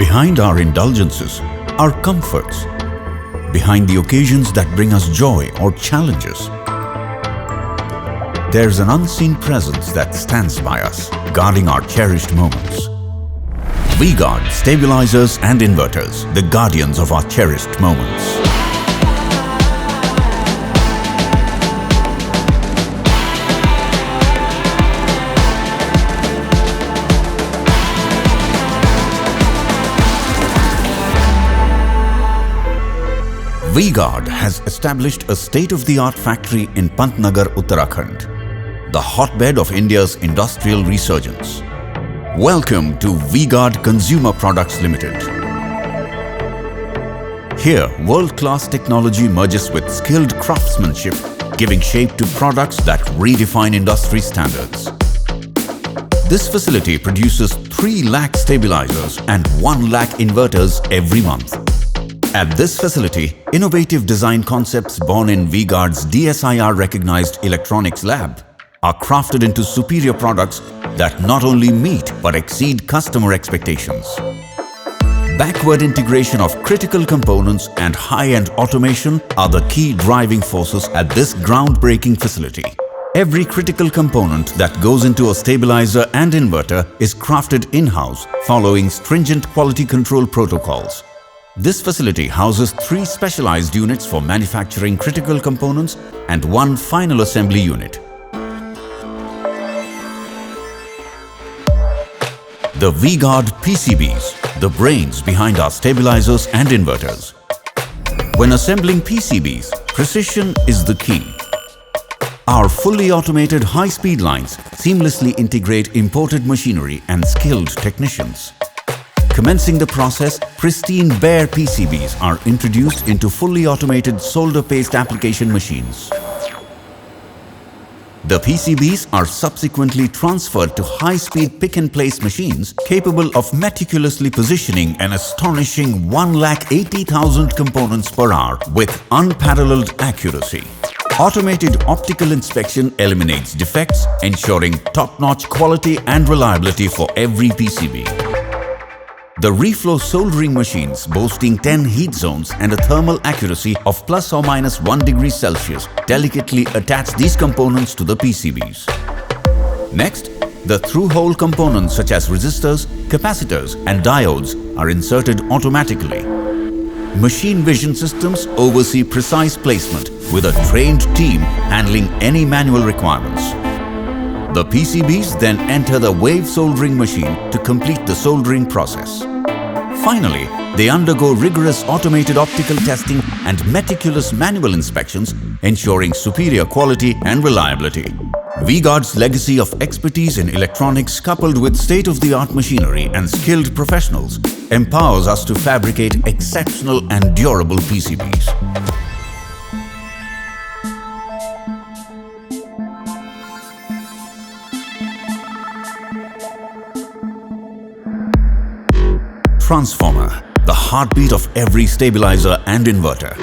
Behind our indulgences are comforts. Behind the occasions that bring us joy or challenges, there's an unseen presence that stands by us, guarding our cherished moments. V-Guard stabilizers and inverters, the guardians of our cherished moments. V-Guard has established a state-of-the-art factory in Pantnagar, Uttarakhand, the hotbed of India's industrial resurgence. Welcome to V-Guard Consumer Products Limited. Here, world-class technology merges with skilled craftsmanship, giving shape to products that redefine industry standards. This facility produces 3 lakh stabilizers and 1 lakh inverters every month. At this facility, innovative design concepts born in V-Guard's DSIR-recognized electronics lab are crafted into superior products that not only meet but exceed customer expectations. Backward integration of critical components and high-end automation are the key driving forces at this groundbreaking facility. Every critical component that goes into a stabilizer and inverter is crafted in-house following stringent quality control protocols. This facility houses 3 specialized units for manufacturing critical components and 1 final assembly unit. The V-Guard PCBs, the brains behind our stabilizers and inverters. When assembling PCBs, precision is the key. Our fully automated high-speed lines seamlessly integrate imported machinery and skilled technicians. Commencing the process, pristine bare PCBs are introduced into fully automated solder paste application machines. The PCBs are subsequently transferred to high-speed pick-and-place machines capable of meticulously positioning an astonishing 1,80,000 components per hour with unparalleled accuracy. Automated optical inspection eliminates defects, ensuring top-notch quality and reliability for every PCB. The reflow soldering machines, boasting 10 heat zones and a thermal accuracy of plus or minus 1 degree Celsius, delicately attach these components to the PCBs. Next, the through-hole components such as resistors, capacitors and diodes are inserted automatically. Machine vision systems oversee precise placement with a trained team handling any manual requirements. The PCBs then enter the wave soldering machine to complete the soldering process. Finally, they undergo rigorous automated optical testing and meticulous manual inspections, ensuring superior quality and reliability. V-Guard's legacy of expertise in electronics coupled with state-of-the-art machinery and skilled professionals empowers us to fabricate exceptional and durable PCBs. Transformer, the heartbeat of every stabilizer and inverter.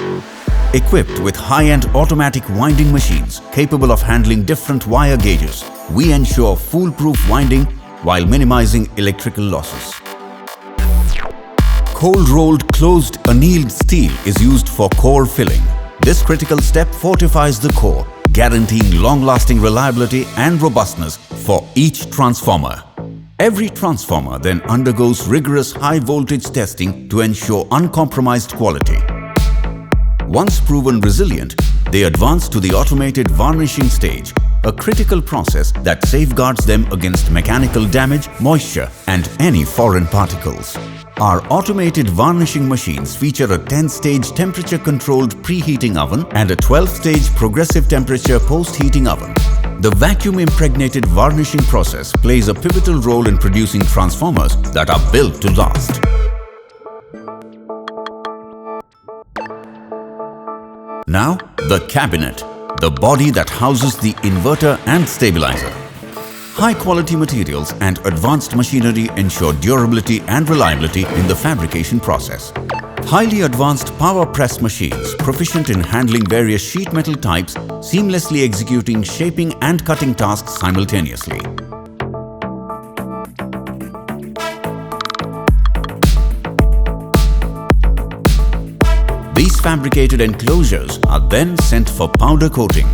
Equipped with high-end automatic winding machines capable of handling different wire gauges, we ensure foolproof winding while minimizing electrical losses. Cold-rolled closed annealed steel is used for core filling. This critical step fortifies the core, guaranteeing long-lasting reliability and robustness for each transformer. Every transformer then undergoes rigorous high-voltage testing to ensure uncompromised quality. Once proven resilient, they advance to the automated varnishing stage, a critical process that safeguards them against mechanical damage, moisture, and any foreign particles. Our automated varnishing machines feature a 10-stage temperature-controlled preheating oven and a 12-stage progressive temperature post-heating oven. The vacuum-impregnated varnishing process plays a pivotal role in producing transformers that are built to last. Now, the cabinet, the body that houses the inverter and stabilizer. High-quality materials and advanced machinery ensure durability and reliability in the fabrication process. Highly advanced power press machines, proficient in handling various sheet metal types, seamlessly executing shaping and cutting tasks simultaneously. prefabricated enclosures are then sent for powder coating.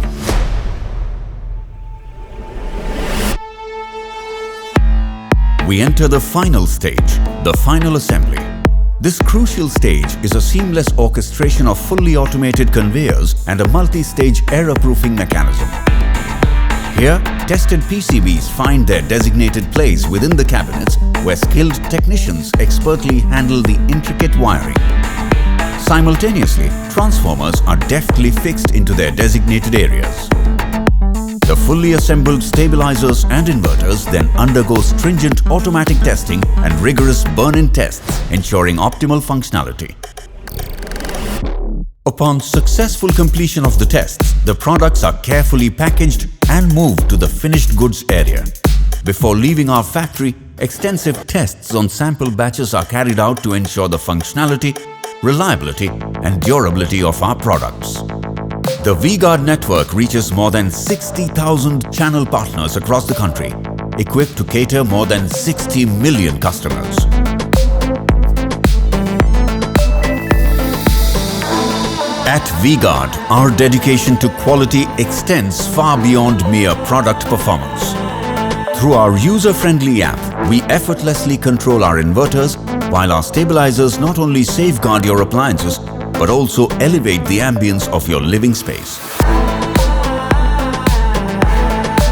We enter the final stage, the final assembly. This crucial stage is a seamless orchestration of fully automated conveyors and a multi-stage error-proofing mechanism. Here, tested PCBs find their designated place within the cabinets where skilled technicians expertly handle the intricate wiring. Simultaneously, transformers are deftly fixed into their designated areas. The fully assembled stabilizers and inverters then undergo stringent automatic testing and rigorous burn-in tests, ensuring optimal functionality. Upon successful completion of the tests, the products are carefully packaged and moved to the finished goods area. Before leaving our factory, extensive tests on sample batches are carried out to ensure the functionality, reliability and durability of our products. The V-Guard network reaches more than 60,000 channel partners across the country, equipped to cater more than 60 million customers. At V-Guard, our dedication to quality extends far beyond mere product performance. Through our user-friendly app, we effortlessly control our inverters, while our stabilizers not only safeguard your appliances, but also elevate the ambience of your living space.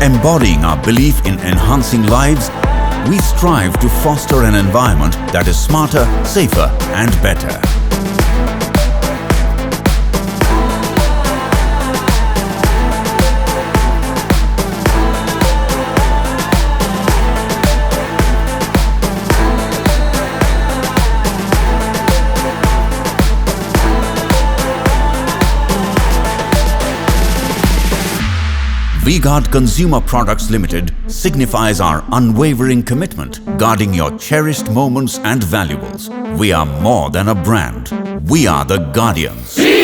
Embodying our belief in enhancing lives, we strive to foster an environment that is smarter, safer, and better. V-Guard Consumer Products Limited signifies our unwavering commitment, guarding your cherished moments and valuables. We are more than a brand. We are the guardians.